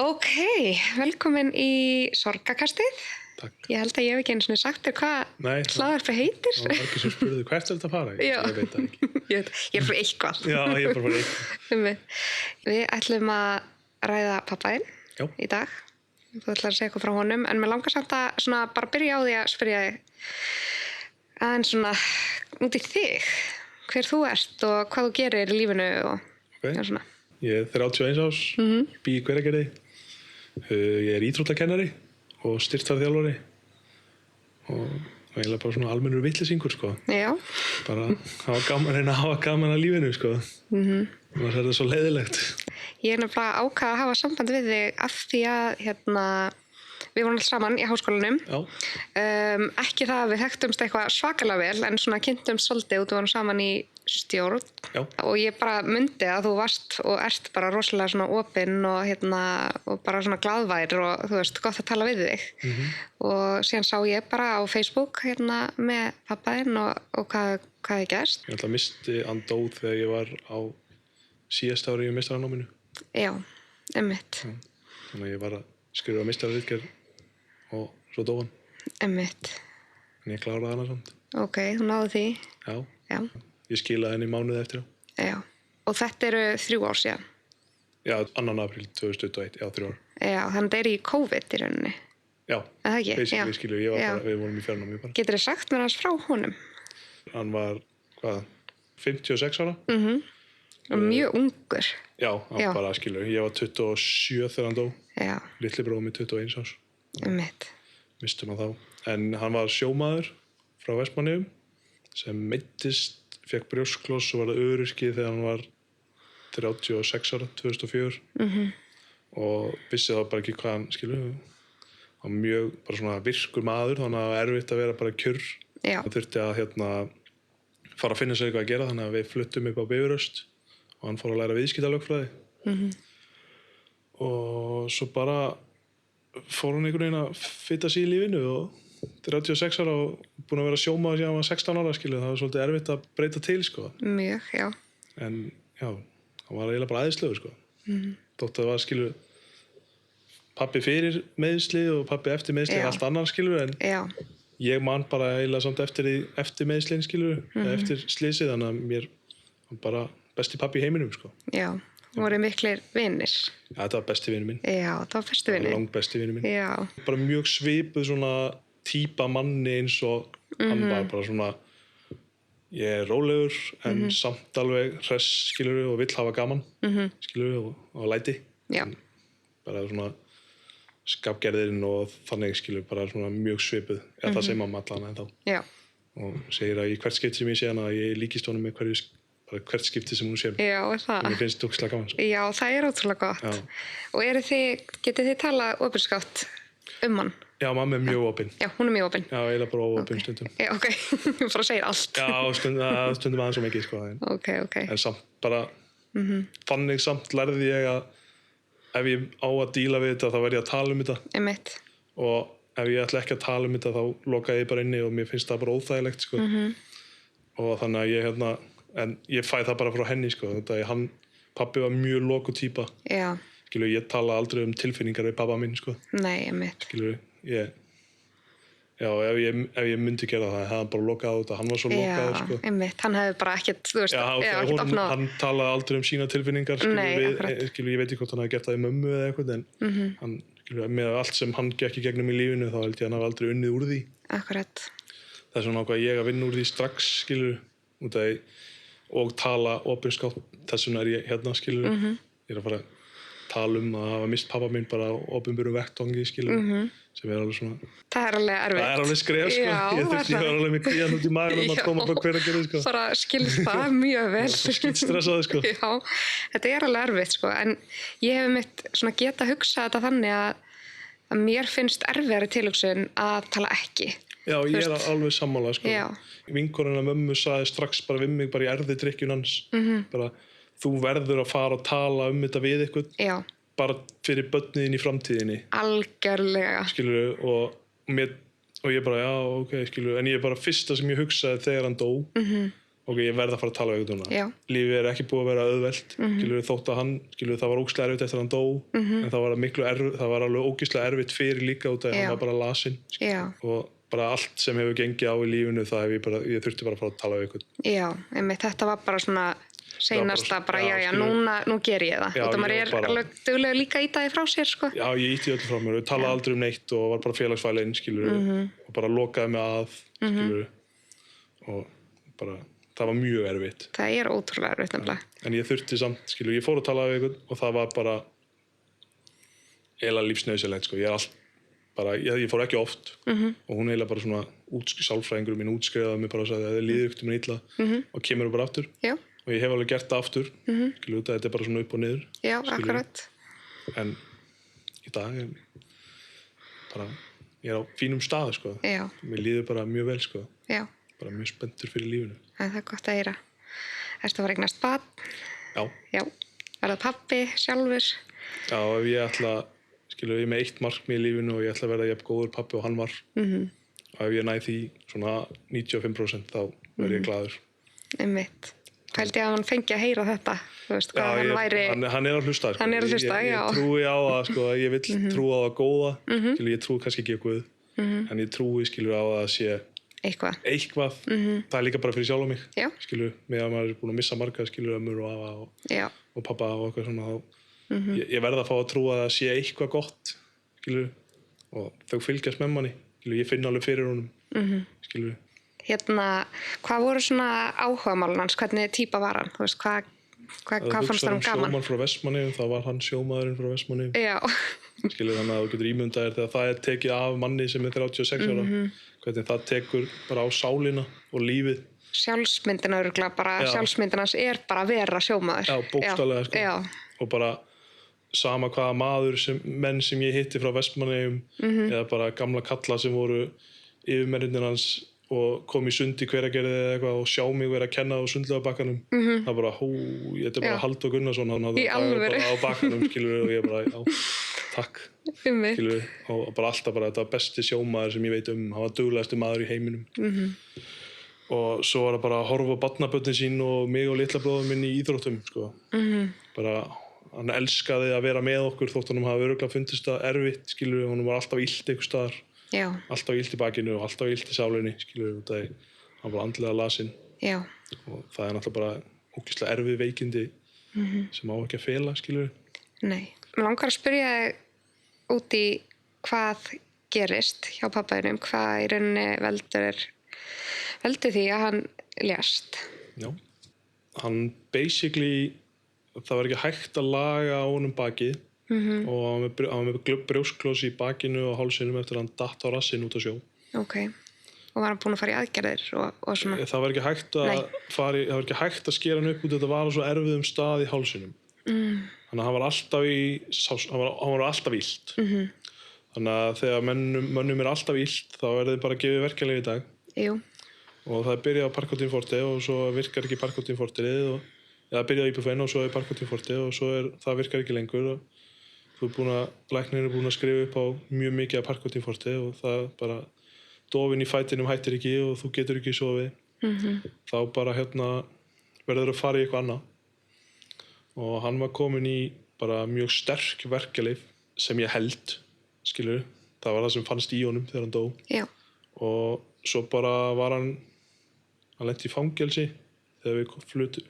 Ok, velkomin í Sorgakastið. Takk. Ég held að ég hef ekki einu sinni sagt þér hvað hlaðvarpið heitir. Það var margir sem spurðu hvert þetta að fara. Já. Ég veit það ekki. Ég er fyrir eitthvað. Já, ég er bara fyrir eitthvað. Við ætlum að ræða pappaðinn Já. í dag. Þú ætlar að segja eitthvað frá honum, en mér langar samt að svona bara byrja á því að spyrja þig aðeins svona út í þig, hver þú ert og hvað þú gerir í lífinu og já, svona. Ég er 31 árs, bý í Hveragerði. Ég er íþróttakennari og styrktarþjálfari og eiginlega bara svona almennur vitleysingur, sko. Já. Bara reyna að hafa gaman að lífinu, sko. Og það er svo leiðilegt. Ég er nefnilega ákvað að hafa samband við þig af því að við vorum alltaf saman í háskólanum. Já. Ekki það að við þekktumst eitthvað svakalega vel, en svona kynntumst svolítið og við vorum saman í stjórn. Já. Og ég bara mundi að þú varst og ert bara rosalega svona opinn og og bara svona glaðvær og þú veist, gott að tala við þig. Og síðan sá ég bara á Facebook með pappaðinn og hvað ég gerst. Ég ætla að misti hann dó þegar ég var á síðasta ári í meistaranáminu. Já, einmitt. Já. Þannig að ég var að skrifa meistararitgerð og svo dó hann. Einmitt. En ég kláraði hana samt. Ok, þú náðu því. Já. Já. Ég skilaði henni mánuði eftir á. Já. Og þetta eru 3 ár síðan. Já, 2. apríl 2021, já, 3 ár. Já, þannig að það er í COVID í rauninni. Já, Það ekki? basically Já. skilju, við vorum í fjarnámi bara. Getur þið sagt mér hans frá honum? Hann var, 56 ára? Og mjög ungur. Já, hann Já. bara skilju, ég var 27 þegar hann dó. Já, Litli bróðir minn 21 árs. einmitt. Mistum hann þá. En hann var sjómaður frá Vestmannaeyjum sem meiddist, fékk brjóskloss og var öryrki þegar hann var 36 ára, 2004. Og vissi þá bara ekki hvað hann, skilju, hann var mjög bara svona virkur maður, þannig að það var erfitt að vera bara kjurr. Já. Það þurfti að fara að finna sér eitthvað að gera, þannig að við fluttum upp á Bifröst og hann fór að læra viðskiptalögfræði. Og svo bara fór hann einhvern veginn að fitta sig í lífinu og 36 ára og búinn að vera sjómaður síðan hann var 16 ára, skilju. Það var svolítið erfitt að breyta til, sko. Mjög, já. En já, hann var eiginlega bara æðislegur, sko. Þótt að það var, skilju, pabbi fyrir meiðsli og pabbi eftir meiðsli Já. allt annar, skilju, en Já, ég man bara eiginlega samt eftir meiðslin, skilju, eftir slysið, þannig að mér hann bara besti pabbi í heiminum, sko. já. Voru miklir vinir. Ja, þetta var besti vinur minn. Já, það var bestu vinir. Langt besti vinur minn. Já. Bara mjög svipuð svona típa manni eins og hann var bara svona, ég er rólegur en samt alveg hress, skilur og vill hafa gaman, skilur og læti. Já. Bara svona skapgerðin og þannig, skilur, bara svona mjög svipuð. Eða það sem mamma allan en þá. Já. Og segir að í hvert skipti sem ég sé hana að ég líkist honum með hvert skipti sem hún sé mig. Já, það. Mér finnst ógeðslega gaman, sko. Já, það er ótrúlega gott. Já. Og getið þið talað opinskátt hann? Já, mamma er mjög opinn. Já, hún er mjög opinn. Já, eiginlega bara opinn stundum. Já, ok. Bara segir allt. Já, stundum aðeins svo mikið, sko. Ok. En samt bara, þannig samt lærði ég að ef ég á að díla við þetta, þá verð ég að tala um þetta. Einmitt. Og ef ég ætla ekki að tala um þetta, þá loka ég bara inni og mér finnst það bara óþægilegt, sko. Og þannig að ég, en ég fæ það bara frá henni, sko. Þetta pabbi var mjög loku týpa. Já. Skilur, ég tala aldrei um tilfinningar við pappa minn, sko. Nei, einmitt. Skilur, já, ef ég myndi gera það, hefði hann bara lokað á þetta. Hann var svo lokaður, sko. Já, einmitt. Hann hefði bara ekkert, þú veist, ekkert opnað. Hann talaði aldrei um sína tilfinningar, skilur, Nei, skilur, ég veit ekki hvort hann hefði gert það í mömmu eða eitthvað, en hann, skilur, með allt sem hann gekk í gegnum í lífinu, þá held ég hann hafi aldrei unnið úr því. Akkurat. Það er svona ákvað ég að vinna úr því strax, skilur, út af því, og tala opinskátt, þess vegna er ég hérna, skilur. Ég er að fara að tala um að hafa mist pappa minn bara á opinberum vettvangi, skilur, sem er alveg svona... Það er alveg erfitt. Það er alveg skref, sko. Já, Ég var alveg með kvíðan út í maganum að koma frá Hveragerði, sko. Bara skilst það mjög vel. Skítstressaði, sko. Já, þetta er alveg erfitt, sko. En ég hef mitt svona geta hugsað þetta þannig að mér finnst erfiðari tilhugsun að tala ekki. Já, ég er alveg sammála, sko. Já. Vinkonuna mömmu sagði strax bara við mig, bara í erfidrykkjun hans, bara þú verður að fara að tala um þetta við eitthvað. Já. Bara fyrir börniðin í framtíðinni. Algjörlega. Skilur, og ég bara, já, ok, skilur, en ég bara fyrsta sem ég hugsaði þegar hann dó, ok, ég verð að fara að tala við einhvern Já. lífið ekki búið að vera auðvelt skilur, þótt að hann, skilur, það var ógeðslega erfitt eftir að hann dó en það var það var alveg ógeðslega erfitt fyrir líka út af að hann var bara lasinn og bara allt sem hefur gengið á í lífinu það ég þurfti bara að fara að tala við einhvern Já, einmitt, þetta var bara svona seinasta nú ger ég það og það maður alveg duglega líka íta því frá sér sko. Já, ég ítti öllu frá mér og talaði aldrei neitt og var bara félagsfælinn skilur og bara lokaði mig að skilur og bara það var mjög erfitt. Það ótrúlega erfitt nefnilega. En ég þurfti samt, skilur, ég fór að tala við einhvern og það var bara eiginlega lífsnauðsynlegt, sko. Ég fór ekki oft og hún eiginlega bara svona sálfræðingur mín útskrifaði mig bara og sagði að það líður ykkur mér illa og kemur bara aftur. Já. Og ég hef alveg gert það aftur, skilur, þetta bara svona upp og niður. Já, akkurat. En í dag ég á fínum stað, sko. Já. Mér líður bara mjög vel, sko. Já. Bara mjög spenntur fyrir lífinu. Það gott að heyra. Ertu að fara eignast barn? Já. Já. Verða pabbi sjálfur? Já, ef ég ætla, skilur, ég er með eitt markmið í lífinu og ég ætla að verða jafn góður pabbi og hann var. Og ef ég næ því svona 95% þá verð ég glaður. Einmitt. Hældi að hann fengi að heyra þetta. Þú veist, hvað hann væri... Hann að hlusta, sko. Hann að hlusta, já. Ég trúi á það, sko. Ég vill trúa á það góða. Skilur, ég trúi kannski ekki á Guð. En ég trúi, skilur, á það að sé eitthvað. Það er líka bara fyrir sjálf á mig. Já. Skilur, með að maður er búin að missa marga, skilur, ömmur og afa og pappa og eitthvað svona. Ég verð að fá að trúa að það sé eitthvað gott, skilur, og þau fylgjast með manni. Skilur, ég finn alveg fyrir honum, skilur. Hvað voru svona áhugamálin hans? Hvernig típa var hann? Þú veist, hvað fannst þér gaman? Sjómann frá Vestmannaeyjum, þá var hann sjómaðurinn frá Vestmannaeyjum. Já. Skilur, þannig að þú getur ímyndaðir þegar það er tekið af manni sem er 36 ára. Hvernig það tekur bara á sálina og lífið. Sjálfsmyndina örugglega bara, sjálfsmyndina hans er bara að vera sjómaður. Já, bókstaflega, sko. Já. Og bara sama hvaða menn sem ég hitti frá Vestmannaeyjum eða bara gamla kalla sem voru yfirmennirnir hans og kom í sund í Hveragerði eða eitthvað og sjá mig vera að kenna á sundlaugarbakkanum. Það bara, þetta er bara Halldór Gunnarsson, hann í alvöru bara á bakkanum, skilur, og ég bara, já, takk, skilur, og bara alltaf bara, þetta var besti sjómaður sem ég veit hann var duglegasti maður í heiminum. Og svo var það bara að horfa á barnabörnin sín og mig og litla bróður minn í íþróttum, sko. Bara, hann elskaði að vera með okkur þótt hann hafi örugglega fundist það erfitt, skilur, hann var alltaf illt einhvers staðar. Já. Alltaf illt í bakinu og alltaf illt í sálinni, skilur, út af hann var andlega lasinn. Já. Og það er náttúrulega bara ógeðslega erfið veikindi sem á ekki að fela, skilur. Nei. Mér langar að spyrja þig út í hvað gerist hjá pabbaðinum, hvað í rauninni veldur því að hann lést. Já. Hann basically, það var ekki hægt að laga á honum bakið. Og hann var með brjósklos í bakinu og hálsinum eftir að hann datt á rassinn út á sjó. Ok. Og var hann búinn að fara í aðgerðir og svona? Það var ekki hægt það var ekki hægt að skera hann upp út þetta var á svo erfiðum stað í hálsinum. Þannig að hann var alltaf illt. Þannig að þegar mönnum er alltaf illt þá er þið bara að gefa verkjalyf í dag. Jú. Og það er byrjað á Parkotin Forte og svo virkar ekki Parkotin Forte eða byrjað á Ibuprofen og svo er Parkotin Forte og svo það virkar ekki lengur og læknir er búin að skrifa upp á mjög mikið af Parkotin Forte og það bara dofinn í fætinum hættir ekki og þú getur ekki sofið. Þá bara verður að fara í eitthvað annað og hann var komin í bara mjög sterk verkjalyf sem ég held, skilur, það var það sem fannst í honum þegar hann dó. Já. Og svo bara var hann lenti í fangelsi þegar við fluttum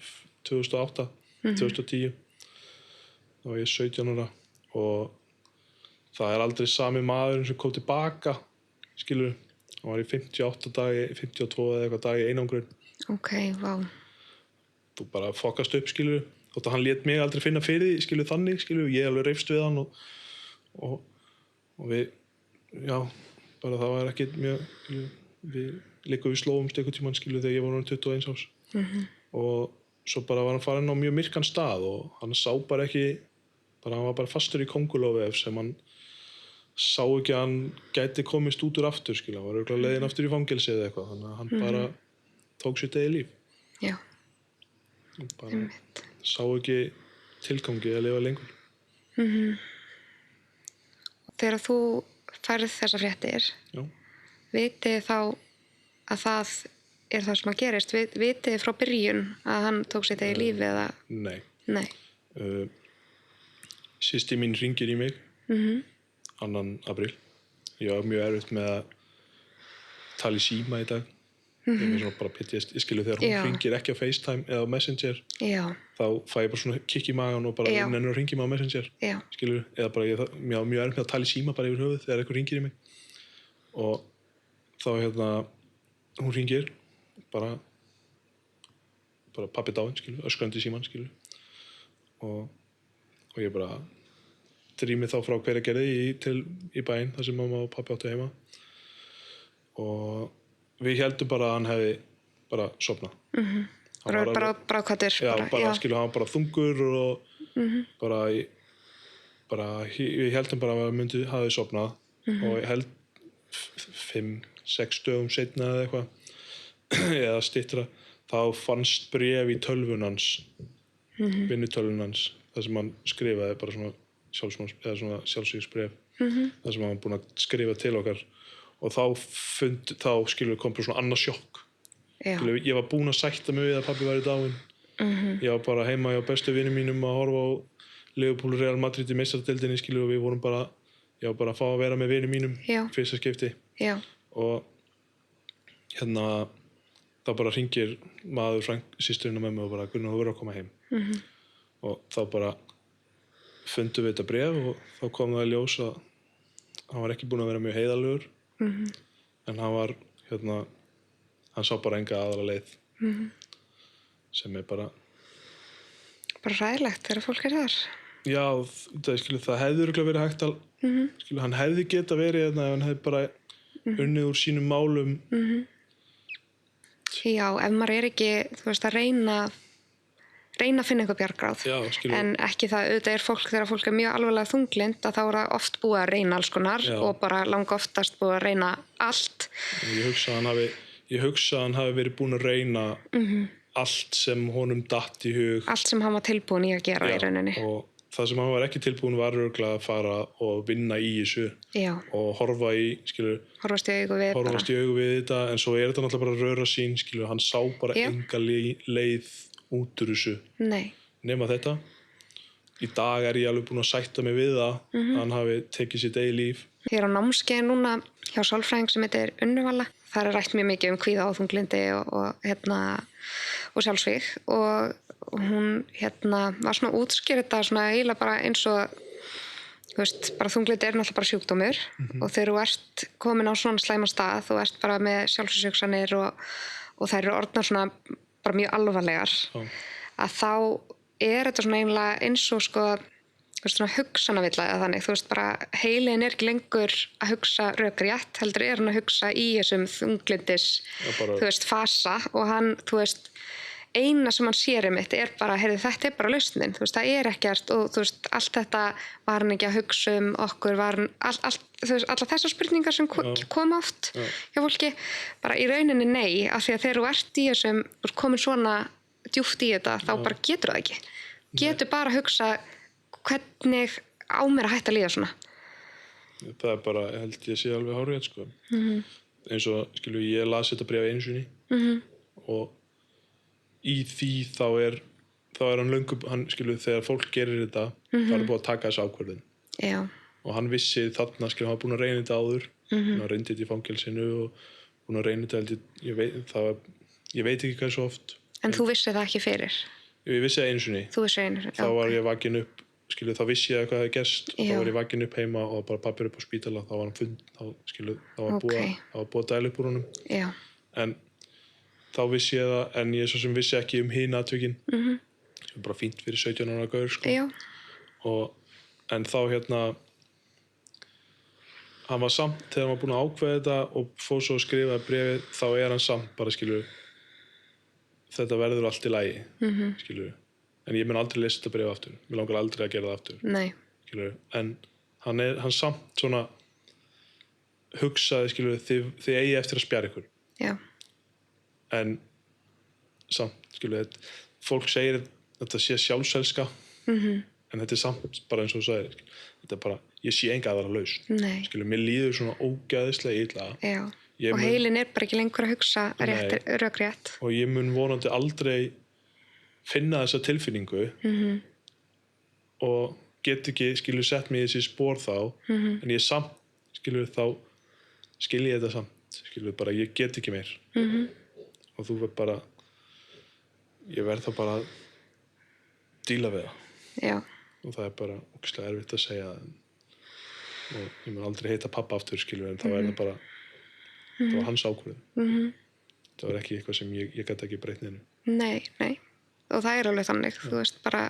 2008, 2010 þá var ég 17 ára og það er aldrei sami maðurinn sem kom tilbaka, skilur, hann var í 58 dagi, 52 eða eitthvað dagi einangrun. Ok, vá. Þú bara fokast upp, skilur, þótt að hann lét mig aldrei finna fyrir því, skilur, þannig, skilur, ég alveg reifst við hann og við, já, bara það var ekkert mjög, skilur, við slófumst einhvern tímann, skilur, þegar ég var 21 árs. Og svo bara var hann farin á mjög myrkan stað og hann sá bara ekki, hann var bara fastur í kóngulóarvef sem hann sá ekki að hann gæti komist út úr aftur, skilur, hann var örugglega leiðinn aftur í fangelsi eða eitthvað, þannig að hann bara tók sitt eigið líf. Já. Hann bara sá ekki tilgangi að lifa lengur. Þegar þú færð þessar fréttir, vitið þá að það er það sem að gerist? Vitið þið frá byrjun að hann tók sitt eigið lífi eða? Nei. Nei. Systir mín hringir í mig 2. apríl. Ég var mjög erfitt með að tala í síma í dag. Ég er með svona bara PTSD, ég skilu þegar hún hringir ekki á FaceTime eða á Messenger, þá fæ ég bara svona kikk í magan og bara nennir að hringja mig á Messenger, skilu, eða bara ég mjög erfitt með að tala í síma bara yfir höfuð þegar eitthvað hringir í mig. Og þá hún hringir bara pabbi dáinn, skilu, öskrandi í síman, skilu. Og ég bara drými þá frá Hveragerði í bæinn þar sem mamma og pabbi áttu heima. Og við héldum bara að hann hefði bara sofnað. Bara bráðkvættir. Já, skilu, hann var bara þungur og við héldum bara að hann hafi sofnað og ég held 5-6 dögum seinna eða eitthvað eða styttra, þá fannst bréf í tölvun hans, vinnutölvun hans, þar sem hann skrifaði bara svona sjálfsvígsbréf, þar sem hann var búinn að skrifa til okkar. Og þá skilur kom bara svona annað sjokk. Skilur, ég var búinn að sætta mig við að pabbi væri dáinn. Ég var bara heima hjá bestu vinum mínum að horfa á Liverpool Real Madrid í meistaradeildinni, skilur, og við vorum bara, ég var bara að fá að vera með vinum mínum fyrsta skipti. Og þá bara hringir maður systurinn með mig og bara, Gunnar, þú verður að koma heim. Og þá bara fundum við þetta bréf og þá kom það í ljós að hann var ekki búinn að vera mjög heiðarlegur. En hann var hann sá bara enga aðra leið sem er bara hræðilegt þegar fólk er þar. Já, það hefði örugglega verið hægt að hann hefði geta verið ef hann hefði bara unnið úr sínum málum. Já, ef maður er ekki, þú veist, að reyna að finna eitthvað bjargráð. En ekki það, auðvitað er fólk, þegar fólk er mjög alvarlega þunglind, að þá er það oft búið að reyna alls konar og bara langoftast búið að reyna allt. Ég hugsa að hann hafi verið búinn að reyna allt sem honum datt í hug. Allt sem hann var tilbúinn í að gera í rauninni. Og það sem hann var ekki tilbúinn var örugglega að fara og vinna í þessu og horfast í augu við þetta, en svo er þetta náttúrulega bara röra sín, hann sá bara enga leið út úr þessu. Nei. Nema þetta. Í dag er ég alveg búinn að sætta mig við það að hann hafi tekið sitt eigið líf. Ég er á námskeiði núna hjá sálfræðing sem heitir Unnuvala. Það er rætt mjög mikið kvíða og þunglindi og sjálfsvíg, og hún var svona útskýrt þetta svona eiginlega bara eins og, þú veist, bara þunglindi er náttúrulega bara sjúkdómur og þegar þú ert komin á svona slæma stað, þú ert bara með sjálfsvígshugsanir og þær eru orðnar svona bara mjög alvarlegar, að þá er þetta svona eiginlega eins og svona hugsanavilla eða þannig, þú veist, bara heilin er ekki lengur að hugsa rökrétt, heldur er hann að hugsa í þessum þunglindis, þú veist, fasa, og hann, þú veist, eina sem hann sér er bara, heyrðu, þetta er bara lausnin, þú veist, það er ekkert, og þú veist, allt þetta var hann ekki að hugsa okkur, var hann, þú veist, alla þessar spurningar sem koma oft hjá fólki, bara í rauninni nei, af því að þegar þú ert í þessum, þú ert komin svona djúpt í þetta, þá bara getur það ekki. Getur bara að hugsa hvernig á mér að hætta að líða svona. Það er bara, ég held ég sé alveg hárrétt, sko. Eins og, ég las þetta bréf einu sinni og í því þá er hann löngu, þegar fólk gerir þetta, þá er búið að taka þessu ákvörðun. Já. Og hann vissi þarna, hann var búinn að reyna þetta áður, hann reyndi þetta í fangelsinu og búinn að reyna þetta, ég veit ekki hvað svo oft. En þú vissi það ekki fyrir? Ég vissi það einu sinni. Þú vissi einu sinni, þá var ég vakin upp, þá vissi ég hvað hefði gerst, þá var ég vakin upp heima og bara pabbi upp á spítala, þá var hann þá var búið að dæla upp úr honum. Já. En þá vissi ég það, en ég svo sem vissi ekki hin atvikin, sem er bara fínt fyrir 17 ára gaur, sko. Já. En þá hann var samt, þegar hann var búinn að ákveða þetta og fór svo að skrifa bréfið, þá er hann samt bara, þetta verður allt í lagi, en ég mun aldrei lesa þetta bréf aftur, mér langar aldrei að gera það aftur. Nei. En hann samt svona hugsaði, þið eigi eftir að spjara ykkur. Já. En samt, fólk segir að þetta sé sjálfselska, en þetta er samt bara eins og þú sagðir, þetta er bara, ég sé enga aðra lausn. Nei. Mér líður svona ógeðislega illa. Já. og heilin bara ekki lengur að hugsa rökrétt. Og ég mun vonandi aldrei finna þessa tilfinningu og get ekki, skilur, sett mig í þessi spór þá, en ég samt, skilur, þá skil ég þetta samt, skilur, bara ég get ekki meir. Og þú verð bara, ég verð þá bara að díla við það. Já. Og það bara ógeðslega erfitt að segja það. Og ég mun aldrei heita pappa aftur, skilur, en það það bara, það var hans ákvörðun. Það var ekki eitthvað sem ég gat ekki breytt neinu. Nei. Og það alveg þannig, þú veist, bara,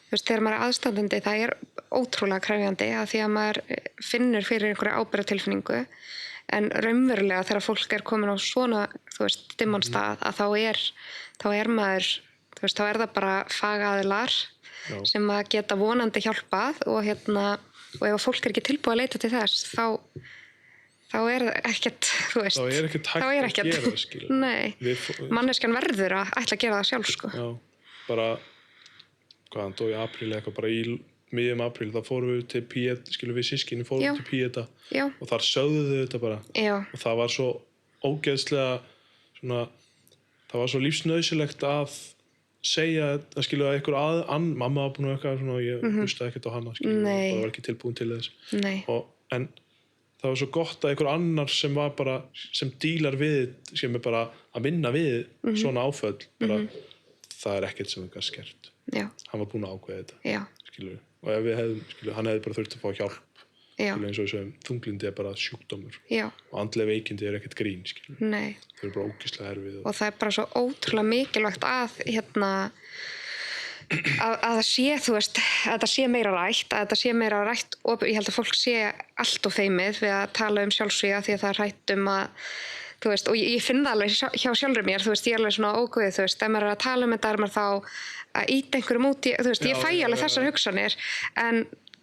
þú veist, þegar maður aðstandandi, það ótrúlega krefjandi að því að maður finnur fyrir einhverja ábyrgðartilfinningu, en raunverulega þegar fólk komin á svona, þú veist, dimman stað, að þá maður, þú veist, þá það bara fagaðilar sem að geta vonandi hjálpað og og ef fólk ekki tilbúið að leita til þess, þá ekkert, þú veist, þá ekkert hægt að gera það, skilur. Nei, manneskjan verður að ætla að gera það sjálf, sko. Já, bara, hann dó í apríl eitthvað, bara í miðjum apríl, þá fórum við til Pieta, skilur, við systkini fórum til Pieta og þar sögðu þau þetta bara. Já. Og það var svo ógeðslega, svona, það var svo lífsnauðsynlegt að segja, að skilja að einhver mamma var búin að eitthvað svona og ég hlustaði ekkert á hana, skilja, og var ekki tilbúin til þess. Nei. En það var svo gott að einhver annar sem var bara, sem dílar við, sem bara að vinna við svona áföll, bara, það ekkert sem við gæst skert. Já. Hann var búin að ákveða þetta. Já. Skilju, og ef við hefðum, skilju, hann hefði bara þurft að fá hjálp. Já. Skilju, eins og þessum þunglindi bara sjúkdómur. Já. Og andleg veikindi ekkert grín, skilju. Nei. Þau bara ógeðslega erfið. Og það bara svo ótrúlega mikilvægt að að það sé, þú veist, að þetta sé meira rætt, og ég held að fólk sé allt of feimið við að tala sjálfsvíga því að það hrætt að, þú veist, og ég finn það alveg hjá sjálfri mér, þú veist, ég alveg svona óguðið, þú veist, ef maður að tala þetta, maður þá að ýta einhverjum út í, þú veist, ég fæ alveg þessar hugsanir, en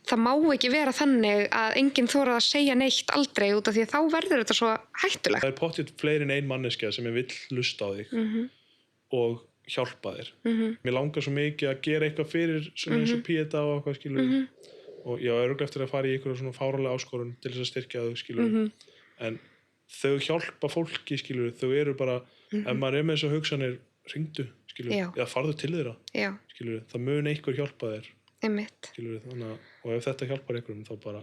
það má ekki vera þannig að enginn þorir að segja neitt aldrei út af því að þá verður þetta svo hættulegt. Það pottþétt fleiri en ein manneskja sem vill hlusta á þig og hjálpa þér. Mér langar svo mikið að gera eitthvað fyrir svona eins og Pieta og eitthvað, skilur. Og ég á örugglega eftir að fara í einhverja svona fáralega áskorun til þess að styrkja þau, skilur. En þau hjálpa fólki, skilur, þau bara, ef maður með þessar hugsanir, hringdu, skilur, eða farðu til þeirra, skilur, það mun einhver hjálpa þér. Einmitt. Skilur, þannig að, og ef þetta hjálpar einhverjum, þá bara,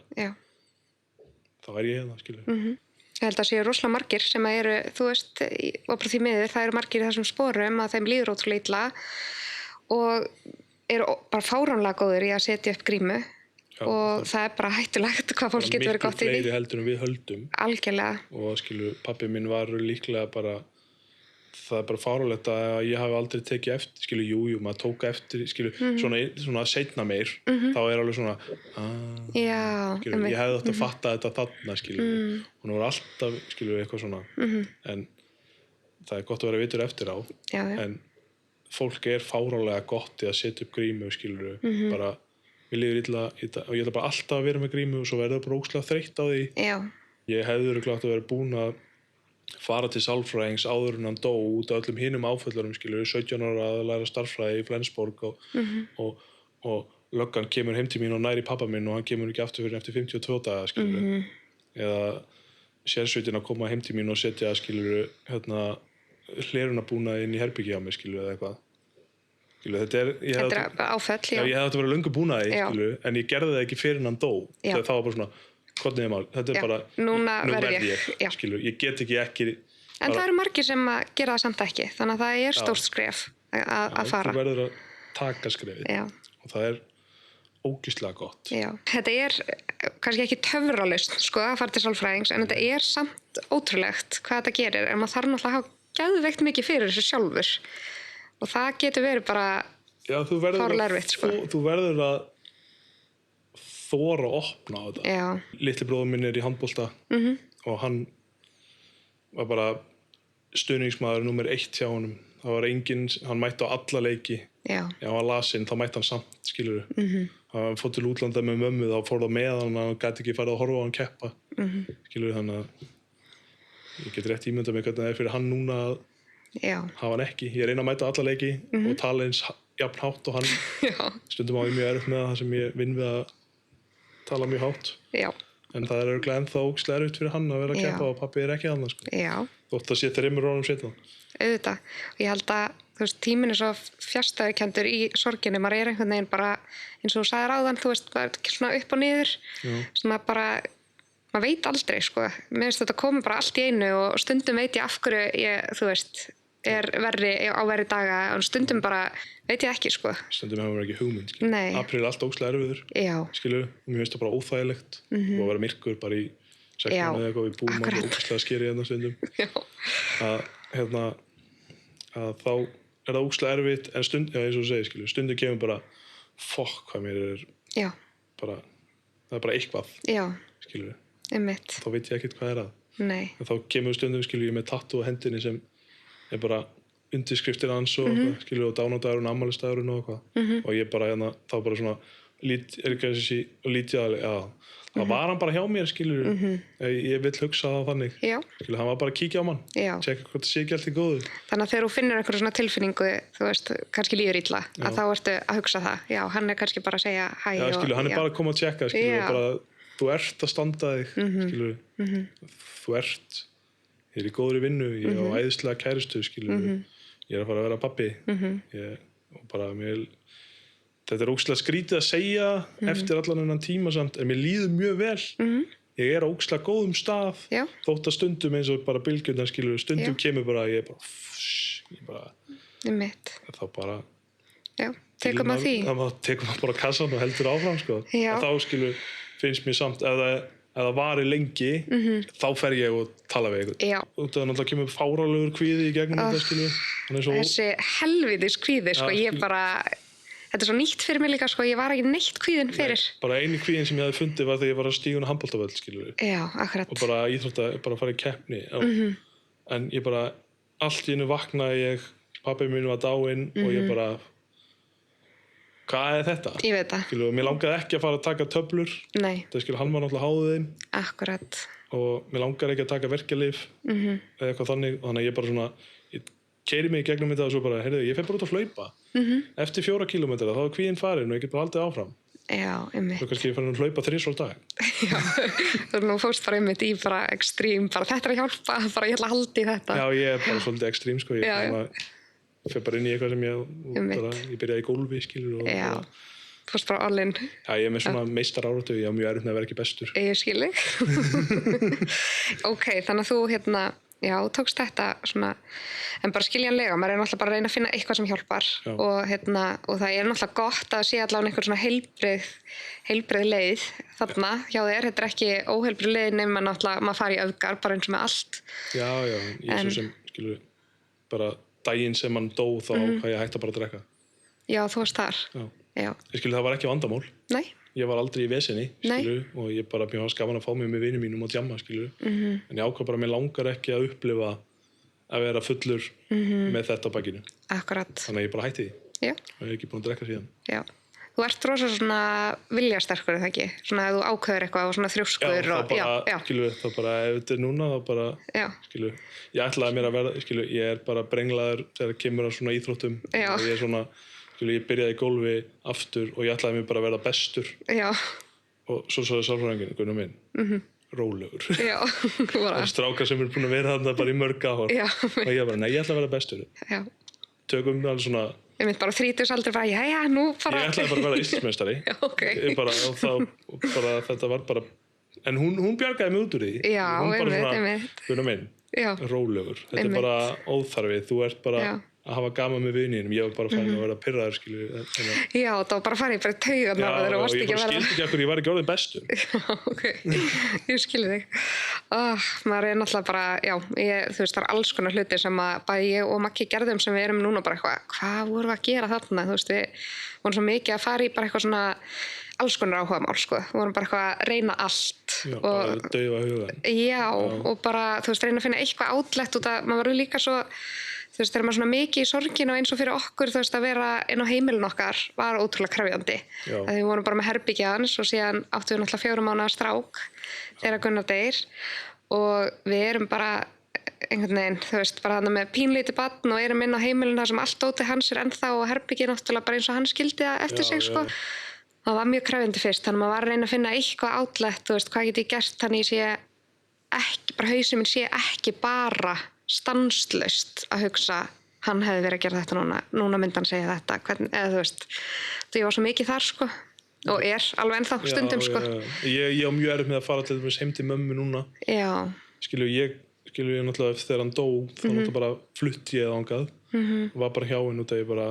þá ég hérna, skilur. Ég held að séu rosalega margir sem þú veist, og bara því miður, það margir í þessum sporum að þeim líður ótrúlega illa og bara fáránlega góður í að setja upp grímu. Og það bara hættulegt hvað fólk getur verið gott í því. Miklu fleiri heldur en við höldum. Algjörlega. Og skilur, pabbi minn var líklega bara, það bara fáránlegt að ég hafi aldrei tekið eftir, skilur, jú, maður tók eftir, skilur, svona seinna meir, þá alveg svona, skilur, ég hefði átt að fatta þetta þarna, skilur, og nú alltaf, skilur, eitthvað svona, en það gott að vera vitur eftir á, en fólk fáránlega gott í að setja upp grímu, skilur, bara, mér líður illa í þetta, og ég ætla bara alltaf að vera með grímu og svo verður bara ógeðslega þreytt á því. Já. Ég hefði örugglega átt að vera búin að fara til sálfræðings áður en hann dó út af öllum hinum áföllunum, skilur, 17 ára að læra starffræði í Flensborg og löggan kemur heim til mín og næri pappa minn og hann kemur ekki aftur fyrir eftir 52 daga, skilur. Eða sérsveitin að koma heim til mín og setja, skilur, hlerunarbúnað inn í herbergi á mig, skilur, eða eitthvað. Skilur, þetta bara áföll, já, ég hefði átt að vera löngu búnaði, skilur, en ég gerði það ekki fyrir hann dó. Það var bara svona, hvernig mál, þetta bara, nú verð ég, skilur, ég get ekki en það margir sem að gera það samt ekki, þannig að það stórt skref að fara. Þú verður að taka skrefið og það ógeðslega gott. Já, þetta kannski ekki töfralausn, sko, að fara til sálfræðings, en þetta samt ótrúlegt hvað þetta gerir, en maður þarf náttúrulega að hafa geðveikt mikið fyrir þessu sjálfur og það getur verið bara fárlega erfitt, sko. Þú verður að þora að opna á þetta. Já. Litli bróðir minn í handbolta og hann var bara stuðningsmaður númer 1 hjá honum. Það var hann mætti á alla leiki. Já. Ef hann var lasinn, þá mætti hann samt, skilur. Hann fór til útlanda með mömmu, þá fór það með hann og hann gæti ekki farið að horfa á hann keppa. Skilur, þannig að ég get rétt ímyndað mig hvernig það fyrir hann núna að hafa hann ekki. Ég reyna að mæta á alla leiki og tala eins jafn hátt og hann. Stundum á ég mjög erfitt með það sem ég vinn við að tala mjög hátt. Já. en það örugglega ennþá ógeðslega erfitt fyrir hann að vera að Já. keppa og pabbi ekki þarna, sko. Já, Þótt það sé 3 árum seinna. auðvitað. Og ég held að, þú veist, tíminn svo fjarstæðurkenndur í sorginni, maður einhvern veginn bara, eins og þú sagðir áðan, þú veist, bara svona upp og niður, sem að bara, maður veit aldrei, sko. Mér finnst þetta koma bara allt í einu og stundum veit ég af hverju ég, þú veist, er verri daga, og stundum bara veit ég ekki, sko. Stundum hefur maður ekki hugmynd, skilur. Nei. Apríl er alltaf ógeðslega erfiður, Já, skilur. Og mér finnst það bara óþægilegt. Og að vera myrkur bara í 6 Já, mánuði eitthvað, við búum akkurat. alltaf ógeðslega skeri hérna stundum. já, Að þá er það ógeðslega erfitt, en eins og þú segir, skilur, stundum kemur bara, hvað mér er já, bara, það er bara eitthvað, já, skilur. einmitt. Þá veit ég ekkert hvað er að. Nei, En þá kemur stundum, skilur, ég með tattoo á hendinni sem er bara undirskriftir hans og eitthvað, skilur, og dánadagurinn, afmælisdagurinn og eitthvað. Og ég bara þá bara svona lítið að, já, það var hann bara hjá mér, skilur. Ég vill hugsa það þannig, já, skilur, hann var bara að kíkja á mann, já. tjekka hvort það sé ekki allt í góðu. Þannig að þegar þú finnur einhverja svona tilfinningu, þú veist, kannski líður illa, að þá ertu að hugsa það. Já, hann er kannski bara að segja hæ Já, skilur, hann er bara að koma að tjekka, skilur, Já. og bara, þú ert að standa þig, skilur, þú ég er í góðri vinnu, ég á æðislega kæristu, skilur, ég er að fara að vera pabbi, og bara, þetta er ógeðslega skrítið að segja eftir allan þennan tíma samt, en mér líður mjög vel, ég er á ógeðslega góðum stað, Já. þótt að stundum eins og bara bylgjurnar, skilur, stundum Já. kemur bara, ég bara, Einmitt. þá bara, Já, tekum að því. þá tekum maður bara kassan og heldur áfram, sko. Já. En þá, skilur, finnst mér samt ef það varir lengi, þá fer ég og tala við einhvern. Já. Og það náttúrulega kemur fáralegur kvíði í gegnum þetta, skilur. Hann er svo, Þessi helvitis kvíði, sko, Já, ég bara, þetta er svo nýtt fyrir mig líka, sko, ég var ekki neitt kvíðin fyrir. bara eini kvíðin sem ég hafði fundið var þegar ég var að stíga á handboltavöll, skilur. Já, akkurat. Og bara bara fara í keppni. En ég bara, allt í einu vaknaði ég, pabbi mín var dáinn og ég bara, hvað er þetta? Ég veit það. Skilur, mér langaði ekki að fara að taka töflur. Nei, Það skilur, hann var náttúrulega háðið þeim. akkurat. Og mér langar ekki að taka verkjalyf eða eitthvað þannig, og þannig að ég bara svona ég keyri mig í gegnum þetta og svo bara heyrðu, ég fer bara út að hlaupa eftir 4 kílómetra, þá er kvíðinn farin og ég get bara haldið áfram, Já, einmitt. svo kannski ég fer að hlaupa 3 á dag. Já, þú nú fórst bara einmitt í bara extreme, bara þetta er að hjálpa, bara ég ætla að halda í þetta. Já, ég er bara svolítið ekstrím, sko, ég Já, fer bara inn í eitthvað sem Einmitt. ég byrjaði í gólfi, skilur, og Já, fórst bara all in. já, ég er með svona meistaráratu, ég á mjög erfitt með að vera ekki bestur. Ég skil þig. Ok, þannig að þú já, tókst þetta svona, en bara skiljanlega, maður er náttúrulega bara að reyna að finna eitthvað sem hjálpar og og það er náttúrulega gott að sé allavega einhver svona heilbrigð leið þarna hjá þér, þetta er ekki óheilbrigð leið nema náttúrulega maður fari í öfgar bara eins og með allt. Já, ég svo sem, skilur, bara daginn sem hann dó þá hvað ég hætti bara að drekka. Já, þú varst þar. Já. Ég skilur, það var ekki vandamál. Nei. Ég var aldrei í vesinni, Nei. skilur, og ég bara mjög gaman að fá mig með vinum mínum og djamma, skilur. En ég ákvað bara að mér langar ekki að upplifa að vera fullur með þetta á bakinu. Akkurat. Þannig að ég bara hætti því. Já. Og ég er ekki búin að drekka síðan. Já. Þú ert rosa svona viljasterkur, það ekki? Svona að þú ákveður eitthvað og svona þrjóskur þá og bara, skilur, þá bara, ef þetta er núna, þá bara, Já. skilur, ég ætlaði mér að verða, skilur, ég er bara brenglaður þegar það kemur að svona íþróttum. Já. Og ég er svona, skilur, ég byrjaði í gólfi aftur og ég ætlaði mér bara að verða bestur. Já. Og svo sagði sálfræðinginn, Gunnar minn, rólegur. Já. Það er strákar sem er búin að vera þarna bara í mörg ár. Já. Og ég bara, nei, ég ætla að vera bestur. Já. Tökum alveg svona, Ég mynd bara 30 aldrei bara, já, nú bara... ég ætlaði bara að vera Íslandsmeistari. Já, ok. Og þá bara, þetta var bara, en hún bjargaði mig út úr því. Já, Hún bara svona, einmitt. Gunnar minn, Já. rólegur. Þetta Einmitt. er bara óþarfi, þú ert bara Já. að hafa gaman með vininum. Ég var bara farin að vera pirraður, skilur. Já, það var bara að fara í bara taugarnar Já, þegar þú og varst ég ekki bara að skildi ekki af hverju ég var ekki orðinn bestur. Já, ok, ég skilði þig. Maður er náttúrulega bara, já, þú veist, það er alls konar hluti sem að bæði ég og Maggi gerðum sem við erum núna bara eitthvað, hvað vorum við að gera þarna? Þú veist, við vorum svo mikið að fara í bara eitthvað svona alls konar áhugamál, sko. Við vorum bara eitthvað að reyna allt. Já, bara daufa hugan. Já, og bara, þú veist, reyna að finna eitthvað átlegt út að maður verður líka svo, þú veist, þegar maður svona mikið í sorginu og eins og fyrir okkur, þú veist, að vera inn á heimilin okkar var ótrúlega krefjandi. Já. Við vorum bara með herbyggja hans og síðan áttum við náttúrulega 4 mánaða strák þegar Gunnar deyr og við erum bara einhvern veginn, þú veist, bara þarna með pínlítið barn og erum inn á heimilin þar sem allt dótið hans er ennþá og herbyggja náttúrulega bara eins og hann skildi það eftir Já, sig, sko. já. það var mjög krefjandi fyrst, þannig að maður var að reyna að finna eitthvað outlet, þú veist, hvað get ég gert þannig ég sé ekki, bara hausinn minn sé ekki bara stanslaust að hugsa hann hefði verið að gera þetta núna myndi hann segja þetta, hvernig, eða þú veist það ég var svo mikið þar sko og alveg ennþá stundum sko. Ég á mjög erfitt með að fara til dæmis heim til mömmu núna. Já. Skilur ég náttúrulega þegar hann dó þá náttúrulega bara flutti ég þangað og var bara hjá henn út að ég bara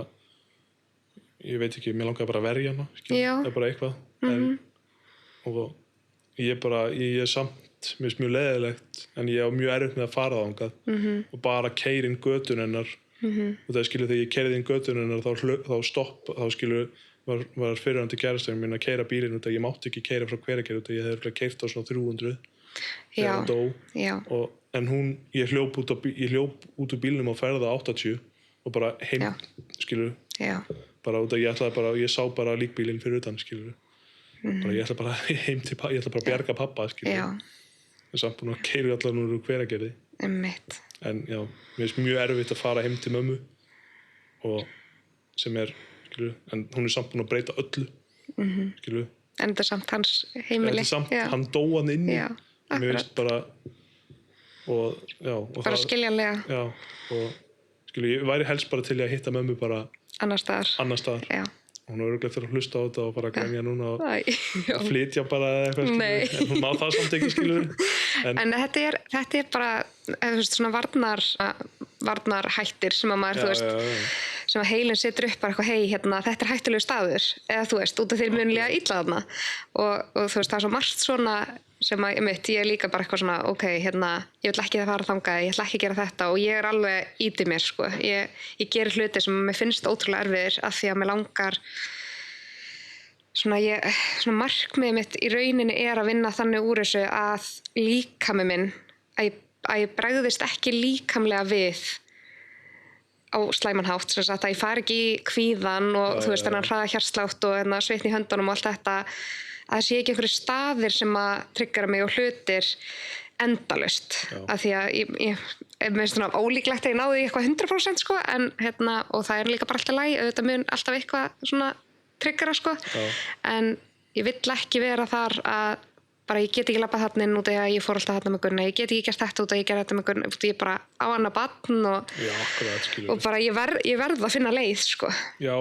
ég veit ekki, mér langaði bara að verja hana það er bara eitthvað og ég er samt mér finnst mjög leiðilegt en ég á mjög erfitt með að fara þangað og bara keyra inn götun hennar og það skilur þegar ég keyrði inn götun hennar þá skilur var fyrirhandi kærastinn minn að keyra bílinn út að ég mátti ekki keyra frá Hveragerði út að ég hefði keyrt á svona 300 þegar hann dó en ég hljóp út úr bílnum og ferða 80 og bara heim skilur bara út að ég sá bara líkbílinn fyrir utan skilur bara ég ætla bara heim til ég ætla bara að bjarga pappa skilur en samt búin að keyra allar núna úr Hveragerði en já, mér finnst mjög erfitt að fara heim til mömmu og sem skilur, en hún er samt búin að breyta öllu skilur en þetta er samt hans heimili þetta er samt, hann dó hann inni mér finnst bara og bara skiljanlega og skilur, ég væri helst bara til að hitta mömmu bara annar staðar hún er örugglega eftir að hlusta á þetta og bara grænja núna og að flytja bara eitthvað skilur en hún má það samt ekki skilur en þetta er bara þú veist svona varnarhættir sem að maður þú veist sem að heilin setur upp bara eitthvað hérna þetta er hættulegu staður eða þú veist út af þeir munlega illa þarna og þú veist það er svo margt svona sem að ég er líka bara eitthvað svona ok, hérna, ég vil ekki það fara þangað ég ætla ekki að gera þetta og ég er alveg ítið mér sko, ég gerir hluti sem mér finnst ótrúlega erfiðir af því að mér langar svona markmiðið mitt í rauninni er að vinna þannig úr þessu að líkami minn að ég bregðist ekki líkamlega við á slæmanhátt sem sagt að ég fari ekki í kvíðan og þú veist þennan hraða hjartslátt og sveitn í höndunum og allt þetta að það sé ekki einhverju staðir sem að triggera mig og hlutir endalaust af því að ég er svona ólíklegt að ég náði eitthvað 100% sko en og það er líka bara alltaf læg auðvitað mun alltaf eitthvað svona triggera sko en ég vill ekki vera þar að bara ég get ekki labbað þarna inn út af að ég fór alltaf þarna með Gunna, ég get ekki gert þetta út af að ég gerði þetta með Gunna, út af ég bara á annað barn og bara ég verð að finna leið sko. Já,